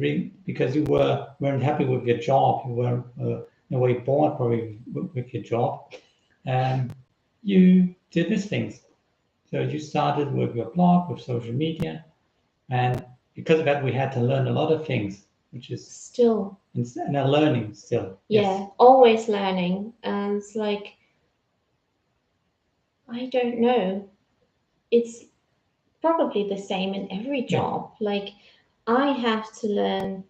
weren't happy with your job, you were in a way bored probably with your job, and you did these things. So you started with your blog, with social media, and because of that, we had to learn a lot of things, which is Still. and are learning still. Yeah. Yes. Always learning. And it's like, I don't know. It's probably the same in every Yeah. job. Like, I have to learn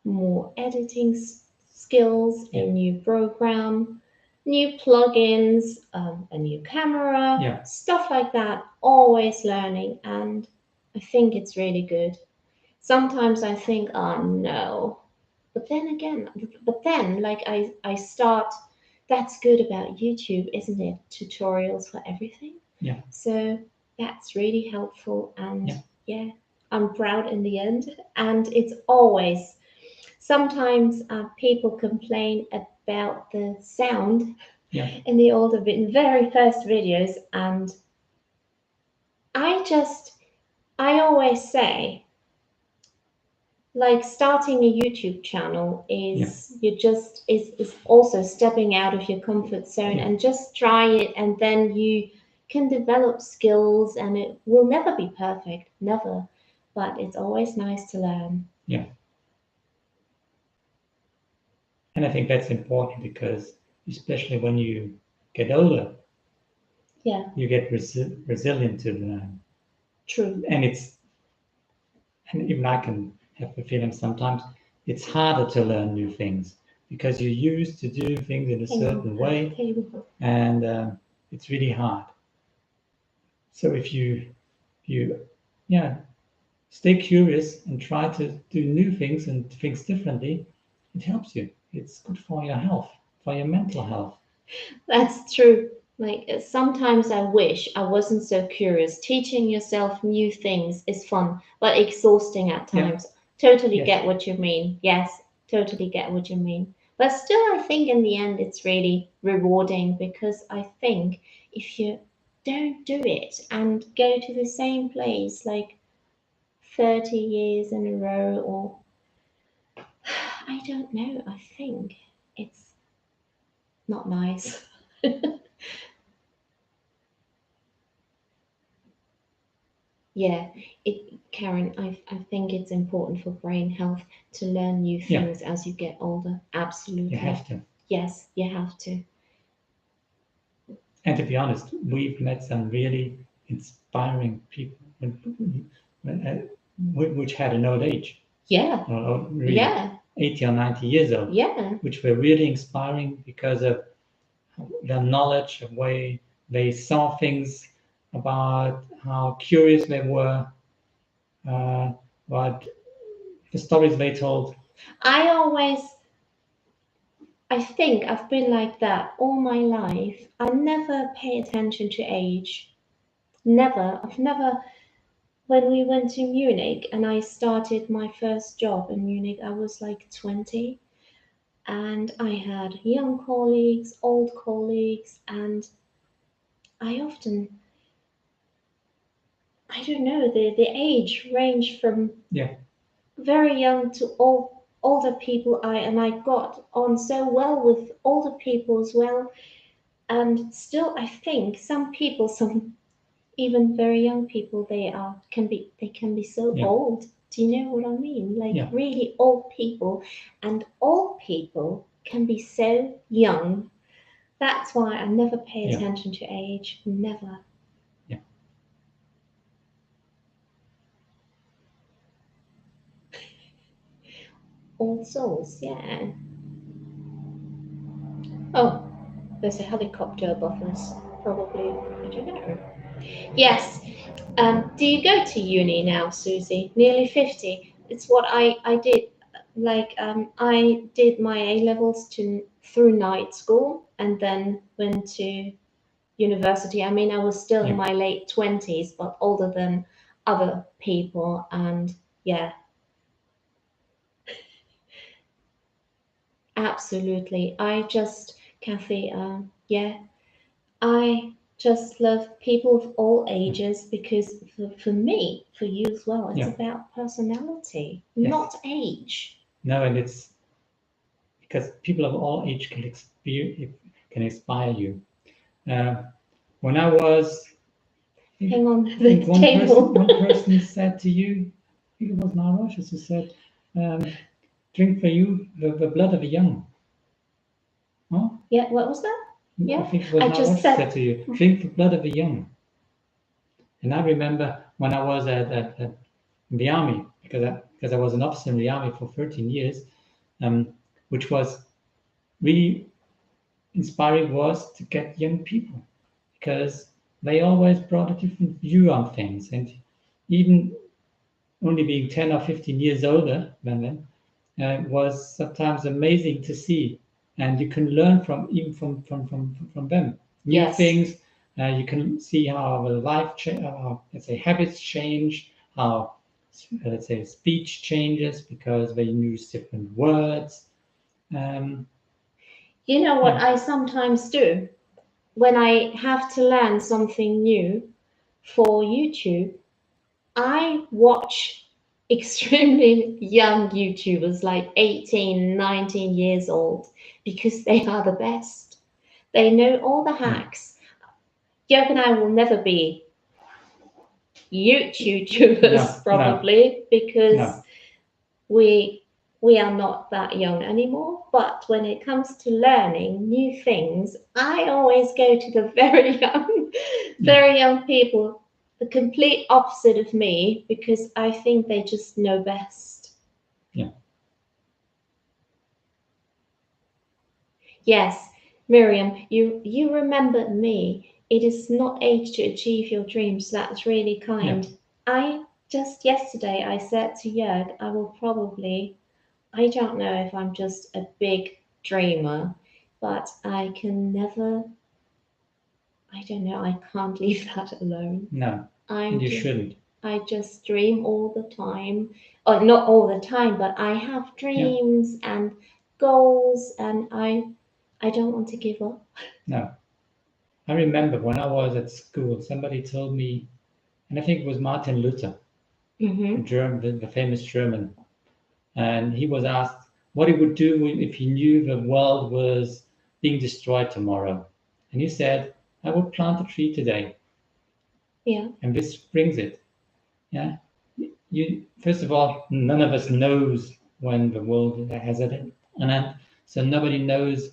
more editing skills, a Yeah. new program, new plugins, a new camera, Yeah. stuff like that. Always learning, and I think it's really good. Sometimes I think, oh no, but then like I start. That's good about YouTube, isn't it? Tutorials for everything. Yeah. So that's really helpful, and Yeah. yeah, I'm proud in the end. And it's always sometimes people complain about the sound Yeah. in the older, very first videos, and I always say, like starting a YouTube channel Yeah. is you just is also stepping out of your comfort zone Yeah. and just try it, and then you can develop skills, and it will never be perfect, never, but it's always nice to learn. Yeah. And I think that's important because especially when you get older, Yeah, you get resilient to learn, true. and even I can have the feeling sometimes it's harder to learn new things because you're used to do things in a Hang on, certain way, table. and it's really hard. So if you yeah stay curious and try to do new things and things differently, it helps you. It's good for your health, for your mental health. That's true. Like sometimes I wish I wasn't so curious. Teaching yourself new things is fun, but exhausting at Yeah. times. Totally Yes. get what you mean. Yes, totally get what you mean. But still, I think in the end it's really rewarding, because I think if you don't do it and go to the same place like 30 years in a row, or I don't know, I think it's not nice. Yeah, Karen, I think it's important for brain health to learn new Yeah. things as you get older. You Absolutely. have to. Yes, you have to. And to be honest, we've met some really inspiring people which had an old age, Yeah, or really yeah, 80 or 90 years old, yeah. which were really inspiring because of their knowledge, of way they saw things, about how curious they were, about the stories they told. I always, I think I've been like that all my life. I never pay attention to age. Never. I've never. When we went to Munich and I started my first job in Munich, I was like 20. And I had young colleagues, old colleagues, and I often, I don't know, the age ranged from Yeah. very young to older people. I got on so well with older people as well, and still I think some people, some even very young people, they can be so Yeah. old. Do you know what I mean? Like Yeah. really old people, and old people can be so young. That's why I never pay Yeah. attention to age. Never. Yeah. Old souls, yeah. Oh, there's a helicopter above us. Probably, I don't know. Yes. Do you go to uni now, Susie? Nearly 50. It's what I did. Like, I did my A levels to through night school, and then went to university. I mean, I was still in Yeah. my late 20s, but older than other people. And yeah, absolutely. Kathy, yeah, I just love people of all ages because for me, for you as well, it's Yeah. about personality, Yes. not age. No, and it's because people of all age can inspire you. Uh, when I was, Hang on I the think table. one person said to you, I think it was Maharashas who said, "Drink for you the blood of a young." Huh? Yeah, what was that? I Yeah, think it was I just Maharashas said, said to you, "Drink the blood of a young." And I remember when I was at the army, because I was an officer in the army for 13 years, which was really inspiring was to get young people because they always brought a different view on things. And even only being 10 or 15 years older than them was sometimes amazing to see. And you can learn from them new yes, things. You can see how the let's say habits change, how let's say speech changes because they use different words. Um, you know what yeah, I sometimes do when I have to learn something new for YouTube? I watch extremely young YouTubers like 18, 19 years old because they are the best. They know all the yeah, hacks. Jörg and I will never be YouTubers no, no, probably because no, we are not that young anymore. But when it comes to learning new things, I always go to the very young, yeah, very young people, the complete opposite of me, because I think they just know best. yeah, Yes, Miriam, you remembered me. It is not age to achieve your dreams. That's really yeah, kind. I just yesterday I said to Jörg, I don't know if I'm just a big dreamer, but I can never, I don't know, I can't leave that alone. no, and I'm you just, shouldn't. I just dream all the time. Or not all the time, but I have Yeah, dreams and goals and I don't want to give up. no. I remember when I was at school, somebody told me, and I think it was Martin Luther, Mm-hmm. The famous German, and he was asked what he would do if he knew the world was being destroyed tomorrow. And he said, I would plant a tree today. Yeah. And this brings it. Yeah. You first of all, none of us knows when the world has an end. So nobody knows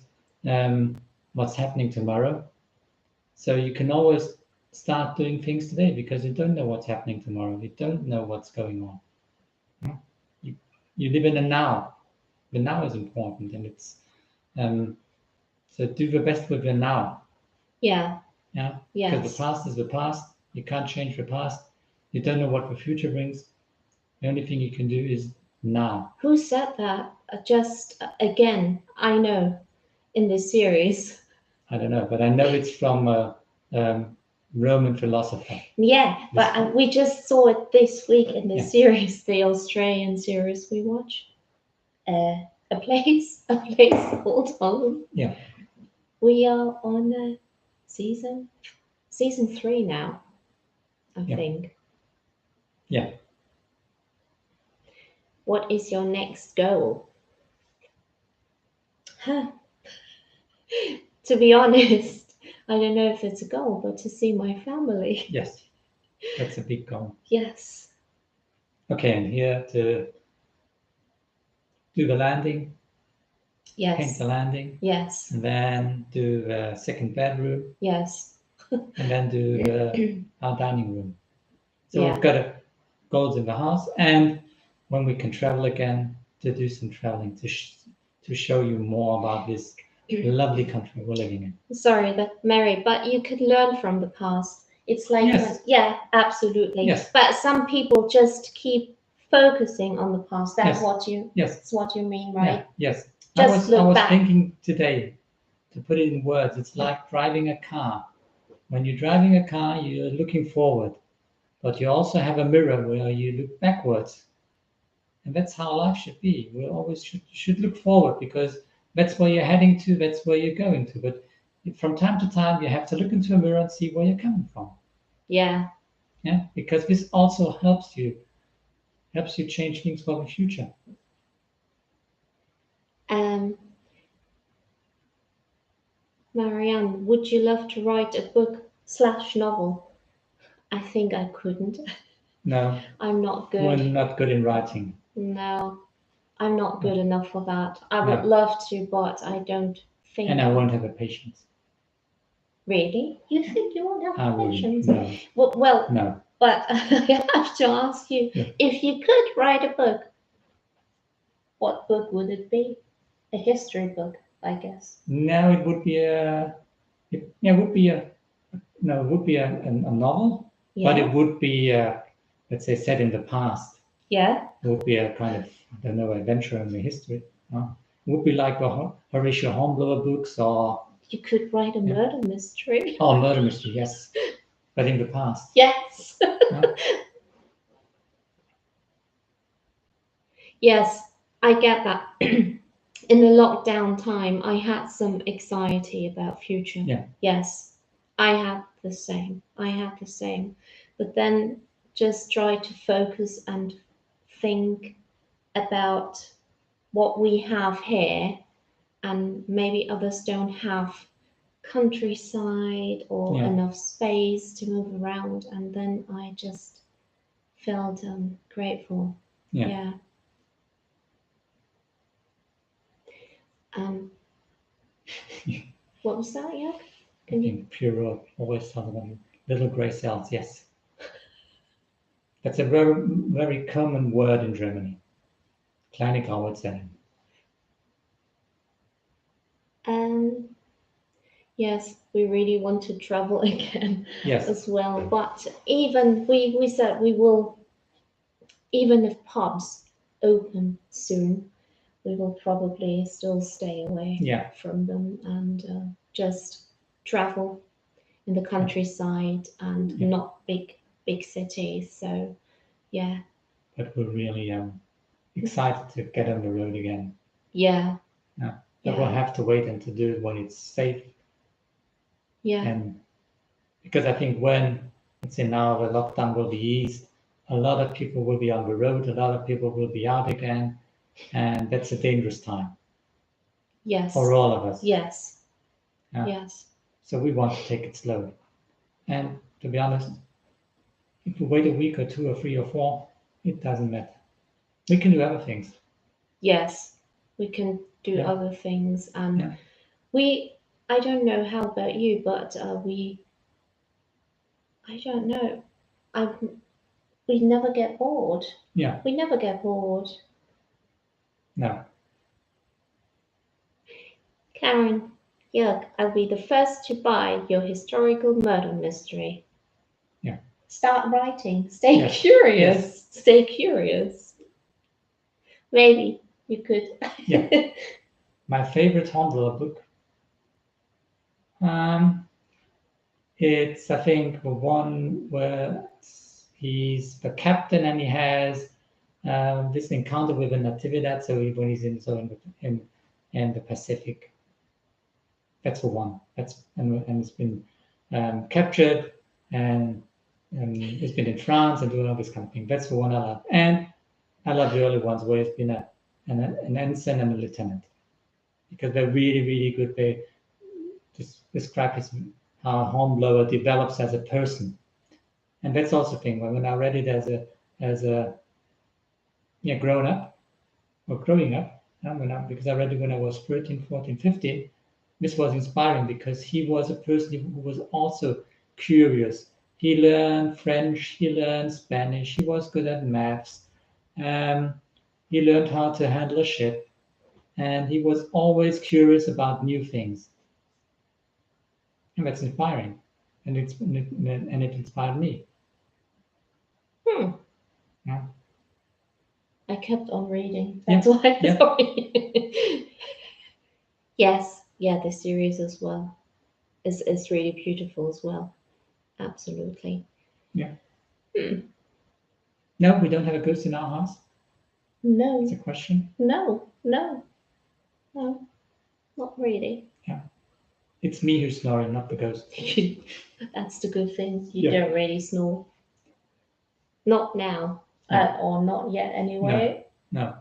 what's happening tomorrow. So you can always start doing things today because you don't know what's happening tomorrow. You don't know what's going on. You, you live in the now. The now is important, and it's um, so do the best with the now. Yeah. Yeah, because the Yes. past is the past. You can't change the past. You don't know what the future brings. The only thing you can do is now. Who said that? Just again, I know in this series. I don't know, but I know it's from a Roman philosopher. Yeah, This, but we just saw it this week in the yeah, series, the Australian series we watch. A place called home. yeah, We are on season 3 now, I yeah, think. yeah. What is your next goal? Huh. To be honest, I don't know if it's a goal, but to see my family. Yes, that's a big goal. Yes. Okay, and here to do the landing, paint Yes. the landing, Yes. and then do the second bedroom, Yes. and then do our dining room. So Yeah. we've got goals in the house, and when we can travel again, to do some traveling to show you more about this lovely country we're living in. Sorry, that Mary, but you could learn from the past. It's like, Yes, yeah, absolutely. yes, But some people just keep focusing on the past. That's yes, what you, yes, that's what you mean, yeah, right? yes. Just I look was back. thinking today to put it in words. It's like driving a car. When you're driving a car, you're looking forward, but you also have a mirror where you look backwards. And that's how life should be. We always should look forward because that's where you're heading to, that's where you're going to. But from time to time, you have to look into a mirror and see where you're coming from. Yeah. Yeah, because this also helps you change things for the future. Marianne, would you love to write a book/novel? I think I couldn't. No, I'm not we're good. not good in writing. No, I'm not good enough for that. I would No. love to, but I don't think. And I won't have the patience. Really? You think you won't I have wouldn't. patience? No, Well, no. but I have to ask you, Yeah. if you could write a book, what book would it be? A history book, I guess. No, it would be it would be a novel, but Yeah. it would be, let's say, set in the past. Yeah. It would be a kind of, I don't know, adventure in the history. It would be like the Horatio Hornblower books or You could write a murder mystery. murder mystery, yes, but in the past. Yes. Yeah. Yes, I get that. In the lockdown time, I had some anxiety about future. Yeah. Yes, I had the same. But then just try to focus and think about what we have here, and maybe others don't have countryside or Yeah. enough space to move around, and then I just felt grateful. Yeah. Yeah. What was that, Jörg? Can you? Pure always talk about little gray cells. Yes, that's a very very common word in Germany. Kleine graue Zellen. Yes, we really want to travel again Yes. as well. But even we said we will, even if pubs open soon, we will probably still stay away Yeah. from them and just travel in the countryside and not big cities. So yeah. But we're really excited to get on the road again. Yeah. Yeah. But we'll have to wait and to do it when it's safe. Yeah. And because I think when it's in now the lockdown will be eased, a lot of people will be on the road, a lot of people will be out again, and that's a dangerous time. Yes. For all of us. Yes. Yeah. Yes. So we want to take it slow. And to be honest, if we wait a week or 2 or 3 or 4, it doesn't matter. We can do other things. Yes, we can do other things, and I don't know how about you, but I don't know, we never get bored. Yeah. We never get bored. No. Karen, Jörg, I'll be the first to buy your historical murder mystery. Yeah. Start writing. Stay curious. Yes. Stay curious. Maybe you could. Yeah. My favorite Hornblower book. It's, I think, one where he's the captain and he has this encounter with a natividad. So when he's in the Pacific, that's the one. That's and it's been captured and it's been in France and doing all this kind of thing. That's the one I love. And I love the early ones where it's been an ensign and a lieutenant, because they're really, really good. They describe how Hornblower develops as a person. And that's also the thing. When I read it as a grown up or growing up, because I read it when I was 13, 14, 15, this was inspiring because he was a person who was also curious. He learned French, he learned Spanish, he was good at maths. He learned how to handle a ship, and he was always curious about new things. And that's inspiring. And it inspired me. Yeah. I kept on reading. That's why. Yes, the series as well is really beautiful as well. Absolutely. Yeah. Hmm. No, we don't have a ghost in our house. No, It's a question. no, not really. Yeah. It's me who's snoring, not the ghost. That's the good thing. You Yeah. don't really snore. Not now, No. or not yet anyway. No.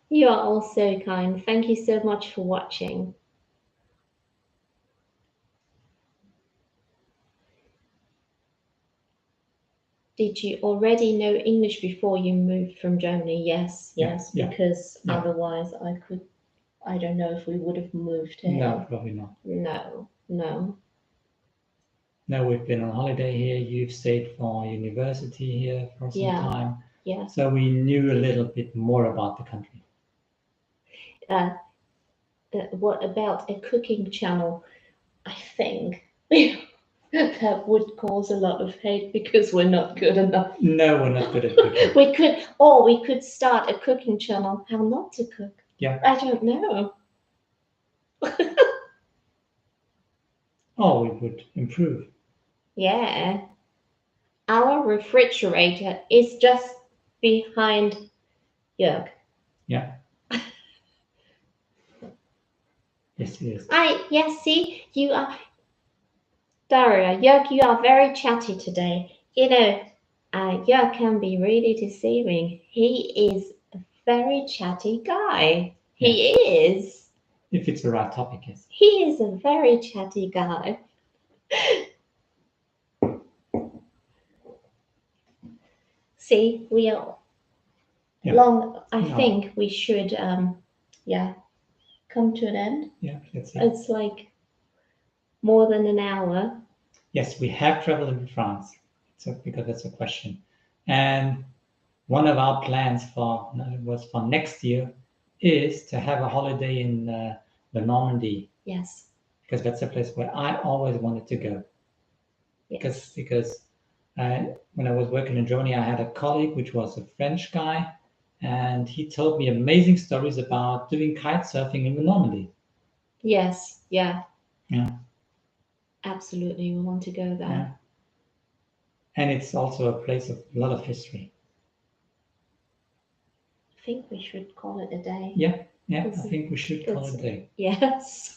You are all so kind. Thank you so much for watching. Did you already know English before you moved from Germany? Yes, Yeah, yes, yeah, because yeah. otherwise I don't know if we would have moved here. No, probably not. No. No, we've been on holiday here. You've stayed for university here for some Yeah. time. Yeah. So we knew a little bit more about the country. What about a cooking channel? I think that would cause a lot of hate because we're not good enough. No, we're not good at cooking. we could start a cooking channel. How not to cook? Yeah. I don't know. Oh, we would improve. Yeah. Our refrigerator is just behind Jörg. Yeah. Yes, it is. Yes, see, you are, Daria, Jörg, you are very chatty today. You know, Jörg can be really deceiving. He is a very chatty guy. He is. If it's the right topic, yes. He is a very chatty guy. See, we are long. I think we should, come to an end. Yeah, let's see. It's like more than an hour. Yes, we have traveled in France, so because that's a question. And one of our plans for next year is to have a holiday in the Normandy. Yes. Because that's a place where I always wanted to go. Yes. Because when I was working in Germany, I had a colleague which was a French guy, and he told me amazing stories about doing kite surfing in the Normandy. Yes. Yeah. Yeah. Absolutely, we want to go there. Yeah. And it's also a place of a lot of history. I think we should call it a day. Yeah, I think we should call it a day. Yes.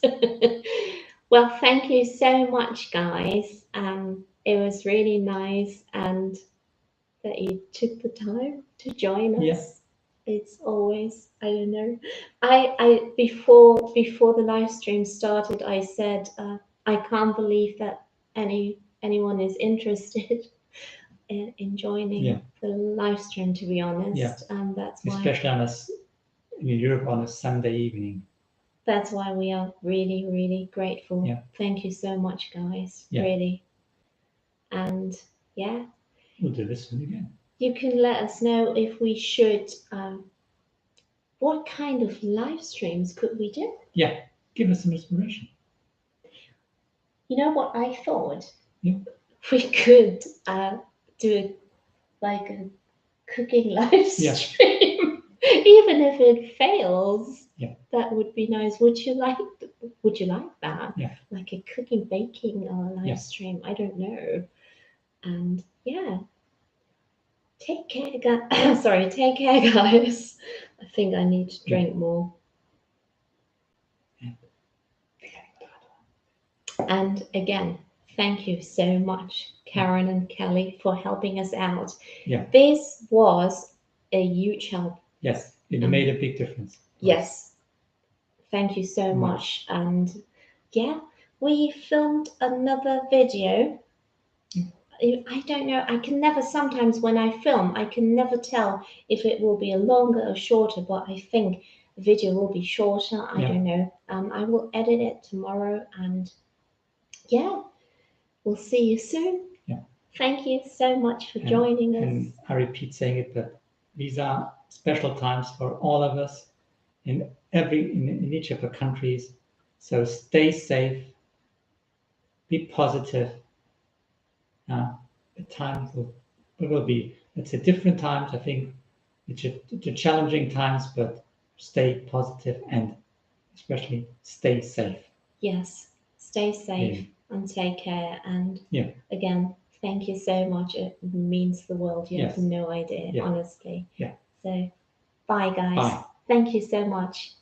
Well, thank you so much, guys. It was really nice and that you took the time to join us. Yeah. It's always, I don't know. I before the live stream started, I said I can't believe that anyone is interested in joining the live stream, to be honest. And that's why, especially in Europe on a Sunday evening. That's why we are really, really grateful. Yeah. Thank you so much, guys. Yeah. Really. And we'll do this one again. You can let us know if we should. What kind of live streams could we do? Yeah, give us some inspiration. You know what I thought? Yeah. We could do like a cooking live stream, even if it fails. Yeah. That would be nice. Would you like that? Yeah. Like a cooking, baking live stream. I don't know. And take care, guys. Sorry, take care, guys. I think I need to drink more. And again, thank you so much, Karen and Kelly, for helping us out. Yeah. This was a huge help. Yes, it made a big difference. Yes. Thank you so much. And we filmed another video. I don't know. I can never, sometimes when I film, I can never tell if it will be a longer or shorter, but I think the video will be shorter. I don't know. I will edit it tomorrow and we'll see you soon. Yeah. Thank you so much for joining us. And I repeat saying it, but these are special times for all of us in each of the countries. So stay safe, be positive. The times will be, it's a different times. I think it's a challenging times, but stay positive and especially stay safe. Yes. Stay safe and take care. And again, thank you so much. It means the world. You have no idea, honestly. Yeah. So bye, guys. Bye. Thank you so much.